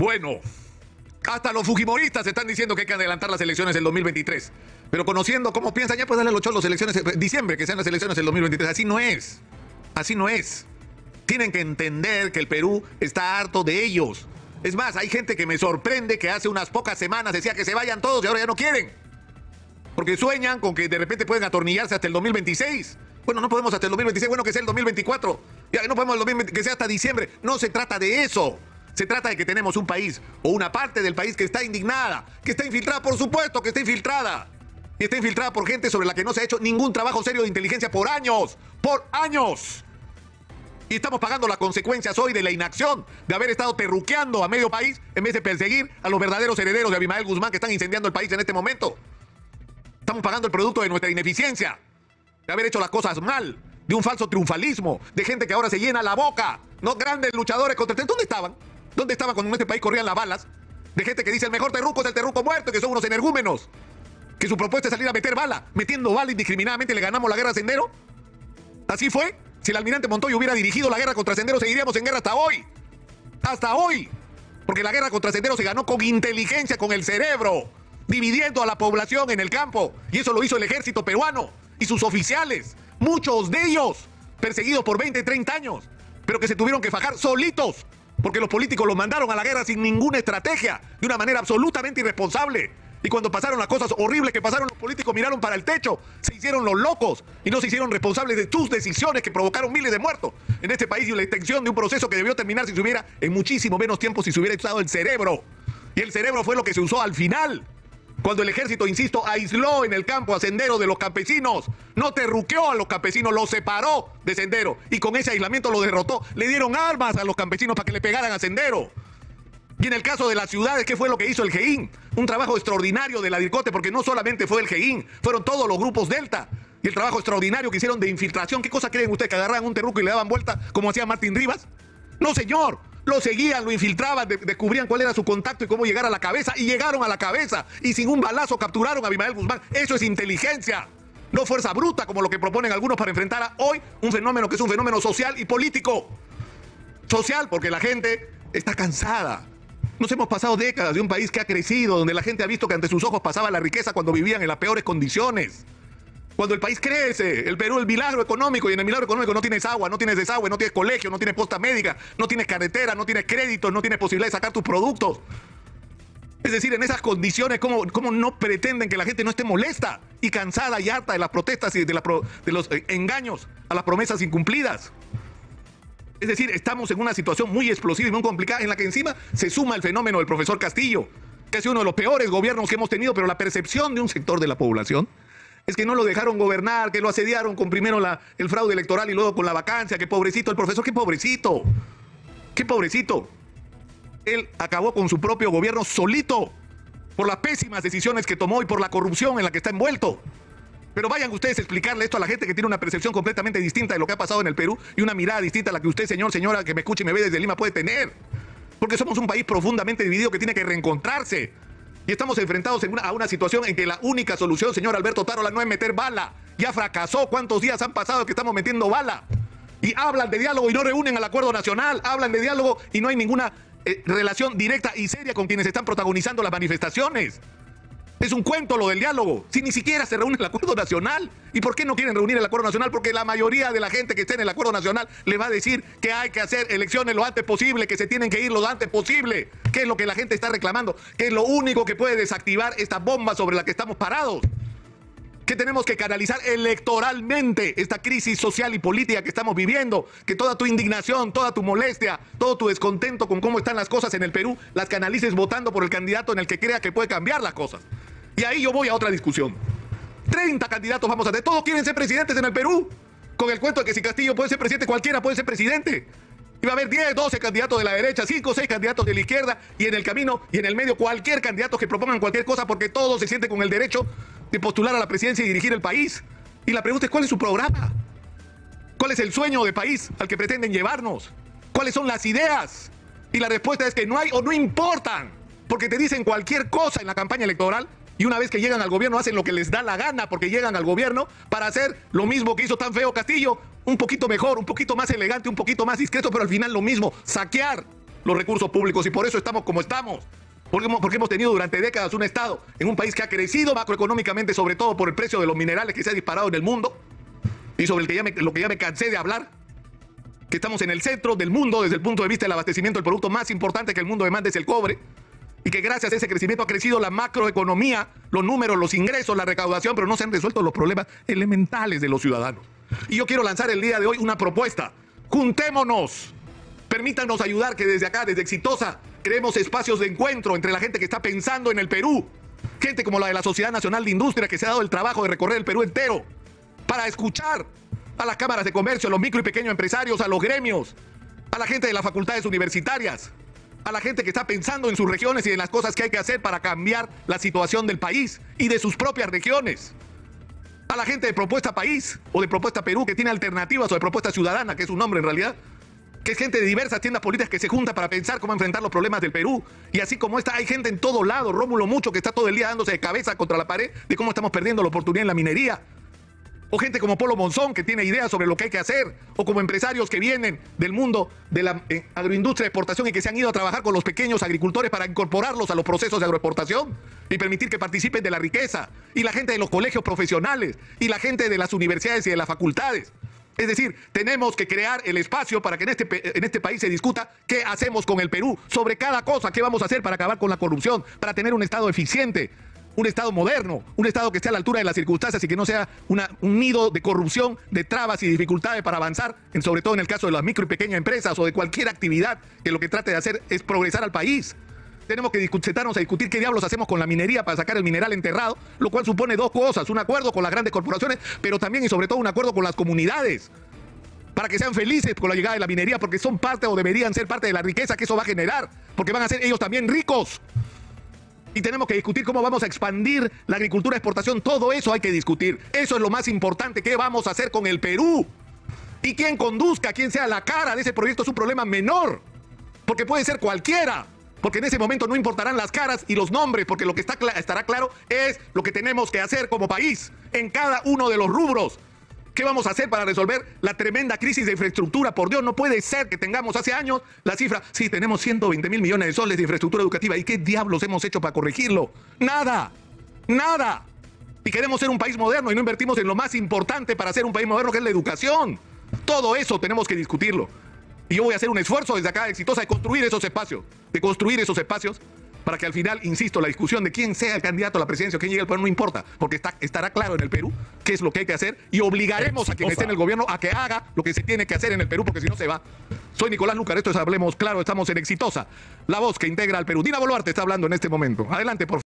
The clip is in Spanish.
Bueno, hasta los fujimoristas están diciendo que hay que adelantar las elecciones del 2023. Pero conociendo cómo piensan, ya pues darle a los cholos elecciones, diciembre, que sean las elecciones del 2023. Así no es. Así no es. Tienen que entender que el Perú está harto de ellos. Es más, hay gente que me sorprende que hace unas pocas semanas decía que se vayan todos y ahora ya no quieren. Porque sueñan con que de repente pueden atornillarse hasta el 2026. Bueno, no podemos hasta el 2026, bueno, que sea el 2024. Ya no podemos el 2020, que sea hasta diciembre. No se trata de eso. Se trata de que tenemos un país o una parte del país que está indignada, que está infiltrada, por supuesto que está infiltrada. Y está infiltrada por gente sobre la que no se ha hecho ningún trabajo serio de inteligencia por años. ¡Por años! Y estamos pagando las consecuencias hoy de la inacción, de haber estado terruqueando a medio país en vez de perseguir a los verdaderos herederos de Abimael Guzmán que están incendiando el país en este momento. Estamos pagando el producto de nuestra ineficiencia, de haber hecho las cosas mal, de un falso triunfalismo, de gente que ahora se llena la boca, ¿no? Grandes luchadores contra el... ¿Dónde estaban? ¿Dónde estaban cuando en este país corrían las balas? De gente que dice el mejor terruco es el terruco muerto, que son unos energúmenos, que su propuesta es salir a meter bala, metiendo bala indiscriminadamente le ganamos la guerra a Sendero. ¿Así fue? Si el almirante Montoya hubiera dirigido la guerra contra Sendero, seguiríamos en guerra hasta hoy. Hasta hoy. Porque la guerra contra Sendero se ganó con inteligencia, con el cerebro, dividiendo a la población en el campo. Y eso lo hizo el ejército peruano y sus oficiales, muchos de ellos perseguidos por 20, 30 años, pero que se tuvieron que fajar solitos, porque los políticos los mandaron a la guerra sin ninguna estrategia, de una manera absolutamente irresponsable. Y cuando pasaron las cosas horribles que pasaron, los políticos miraron para el techo, se hicieron los locos y no se hicieron responsables de sus decisiones que provocaron miles de muertos en este país y la extensión de un proceso que debió terminar si se hubiera, en muchísimo menos tiempo, si se hubiera usado el cerebro. Y el cerebro fue lo que se usó al final, cuando el ejército, insisto, aisló en el campo a Sendero de los campesinos, no terruqueó a los campesinos, los separó de Sendero y con ese aislamiento lo derrotó. Le dieron armas a los campesinos para que le pegaran a Sendero. Y en el caso de las ciudades, ¿qué fue lo que hizo el GEIN? Un trabajo extraordinario de la DIRCOTE, porque no solamente fue el GEIN, fueron todos los grupos Delta. Y el trabajo extraordinario que hicieron de infiltración. ¿Qué cosa creen ustedes? ¿Que agarraban un terruco y le daban vuelta como hacía Martín Rivas? No, señor. Lo seguían, lo infiltraban, descubrían cuál era su contacto y cómo llegar a la cabeza. Y llegaron a la cabeza. Y sin un balazo capturaron a Abimael Guzmán. Eso es inteligencia. No fuerza bruta, como lo que proponen algunos para enfrentar a hoy un fenómeno que es un fenómeno social y político. Social, porque la gente está cansada. Nos hemos pasado décadas de un país que ha crecido, donde la gente ha visto que ante sus ojos pasaba la riqueza cuando vivían en las peores condiciones. Cuando el país crece, el Perú, el milagro económico, y en el milagro económico no tienes agua, no tienes desagüe, no tienes colegio, no tienes posta médica, no tienes carretera, no tienes créditos, no tienes posibilidad de sacar tus productos. Es decir, en esas condiciones, ¿cómo no pretenden que la gente no esté molesta y cansada y harta de las protestas y de los engaños a las promesas incumplidas? Es decir, estamos en una situación muy explosiva y muy complicada en la que encima se suma el fenómeno del profesor Castillo, que ha sido uno de los peores gobiernos que hemos tenido, pero la percepción de un sector de la población es que no lo dejaron gobernar, que lo asediaron con primero el fraude electoral y luego con la vacancia, que pobrecito el profesor, qué pobrecito, qué pobrecito. Él acabó con su propio gobierno solito por las pésimas decisiones que tomó y por la corrupción en la que está envuelto. Pero vayan ustedes a explicarle esto a la gente que tiene una percepción completamente distinta de lo que ha pasado en el Perú y una mirada distinta a la que usted, señor, señora, que me escuche y me ve desde Lima, puede tener. Porque somos un país profundamente dividido que tiene que reencontrarse. Y estamos enfrentados a una situación en que la única solución, señor Alberto Tarola, no es meter bala. Ya fracasó. ¿Cuántos días han pasado que estamos metiendo bala? Y hablan de diálogo y no reúnen al acuerdo nacional. Hablan de diálogo y no hay ninguna relación directa y seria con quienes están protagonizando las manifestaciones. Es un cuento lo del diálogo, si ni siquiera se reúne el acuerdo nacional. ¿Y por qué no quieren reunir el acuerdo nacional? Porque la mayoría de la gente que esté en el acuerdo nacional le va a decir que hay que hacer elecciones lo antes posible, que se tienen que ir lo antes posible, que es lo que la gente está reclamando, que es lo único que puede desactivar esta bomba sobre la que estamos parados. Que tenemos que canalizar electoralmente esta crisis social y política que estamos viviendo, que toda tu indignación, toda tu molestia, todo tu descontento con cómo están las cosas en el Perú, las canalices votando por el candidato en el que crea que puede cambiar las cosas. Y ahí yo voy a otra discusión. 30 candidatos vamos a tener, todos quieren ser presidentes en el Perú, con el cuento de que si Castillo puede ser presidente, cualquiera puede ser presidente. Y va a haber 10, 12 candidatos de la derecha, 5, 6 candidatos de la izquierda, y en el camino y en el medio cualquier candidato que propongan cualquier cosa, porque todos se sienten con el derecho de postular a la presidencia y dirigir el país. Y la pregunta es, ¿cuál es su programa? ¿Cuál es el sueño de país al que pretenden llevarnos? ¿Cuáles son las ideas? Y la respuesta es que no hay o no importan, porque te dicen cualquier cosa en la campaña electoral y una vez que llegan al gobierno hacen lo que les da la gana, porque llegan al gobierno para hacer lo mismo que hizo tan feo Castillo, un poquito mejor, un poquito más elegante, un poquito más discreto, pero al final lo mismo, saquear. los recursos públicos y por eso estamos como estamos. Porque hemos tenido durante décadas un Estado en un país que ha crecido macroeconómicamente, sobre todo por el precio de los minerales que se ha disparado en el mundo y sobre lo que ya me cansé de hablar, que estamos en el centro del mundo desde el punto de vista del abastecimiento. El producto más importante que el mundo demanda es el cobre y que gracias a ese crecimiento ha crecido la macroeconomía, los números, los ingresos, la recaudación, pero no se han resuelto los problemas elementales de los ciudadanos. Y yo quiero lanzar el día de hoy una propuesta. Juntémonos. Permítanos ayudar que desde acá, desde Exitosa, creemos espacios de encuentro entre la gente que está pensando en el Perú. Gente como la de la Sociedad Nacional de Industria que se ha dado el trabajo de recorrer el Perú entero para escuchar a las cámaras de comercio, a los micro y pequeños empresarios, a los gremios, a la gente de las facultades universitarias, a la gente que está pensando en sus regiones y en las cosas que hay que hacer para cambiar la situación del país y de sus propias regiones. A la gente de Propuesta País o de Propuesta Perú que tiene alternativas o de Propuesta Ciudadana, que es un nombre en realidad, que es gente de diversas tiendas políticas que se junta para pensar cómo enfrentar los problemas del Perú. Y así como esta, hay gente en todo lado, Rómulo Mucho, que está todo el día dándose de cabeza contra la pared de cómo estamos perdiendo la oportunidad en la minería. O gente como Polo Monzón, que tiene ideas sobre lo que hay que hacer. O como empresarios que vienen del mundo de la agroindustria de exportación y que se han ido a trabajar con los pequeños agricultores para incorporarlos a los procesos de agroexportación y permitir que participen de la riqueza. Y la gente de los colegios profesionales. Y la gente de las universidades y de las facultades. Es decir, tenemos que crear el espacio para que en este país se discuta qué hacemos con el Perú, sobre cada cosa, qué vamos a hacer para acabar con la corrupción, para tener un Estado eficiente, un Estado moderno, un Estado que esté a la altura de las circunstancias y que no sea un nido de corrupción, de trabas y dificultades para avanzar, sobre todo en el caso de las micro y pequeñas empresas o de cualquier actividad que lo que trate de hacer es progresar al país. Tenemos que sentarnos a discutir qué diablos hacemos con la minería para sacar el mineral enterrado, lo cual supone dos cosas: un acuerdo con las grandes corporaciones, pero también y sobre todo un acuerdo con las comunidades, para que sean felices con la llegada de la minería, porque son parte o deberían ser parte de la riqueza que eso va a generar, porque van a ser ellos también ricos. Y tenemos que discutir cómo vamos a expandir la agricultura de exportación. Todo eso hay que discutir. Eso es lo más importante. ¿Qué vamos a hacer con el Perú? Y quién conduzca, quién sea la cara de ese proyecto es un problema menor, porque puede ser cualquiera. Porque en ese momento no importarán las caras y los nombres, porque lo que estará claro es lo que tenemos que hacer como país en cada uno de los rubros. ¿Qué vamos a hacer para resolver la tremenda crisis de infraestructura? Por Dios, no puede ser que tengamos hace años la cifra, sí, tenemos 120 mil millones de soles de infraestructura educativa. ¿Y qué diablos hemos hecho para corregirlo? Nada, nada. Y queremos ser un país moderno y no invertimos en lo más importante para ser un país moderno, que es la educación. Todo eso tenemos que discutirlo. Y yo voy a hacer un esfuerzo desde acá, Exitosa, de construir esos espacios, para que al final, insisto, la discusión de quién sea el candidato a la presidencia o quién llegue al poder no importa, porque estará claro en el Perú qué es lo que hay que hacer y obligaremos a quien esté en el gobierno a que haga lo que se tiene que hacer en el Perú, porque si no se va. Soy Nicolás Lucar, esto es Hablemos Claro, estamos en Exitosa, la voz que integra al Perú. Dina Boluarte está hablando en este momento. Adelante, por favor.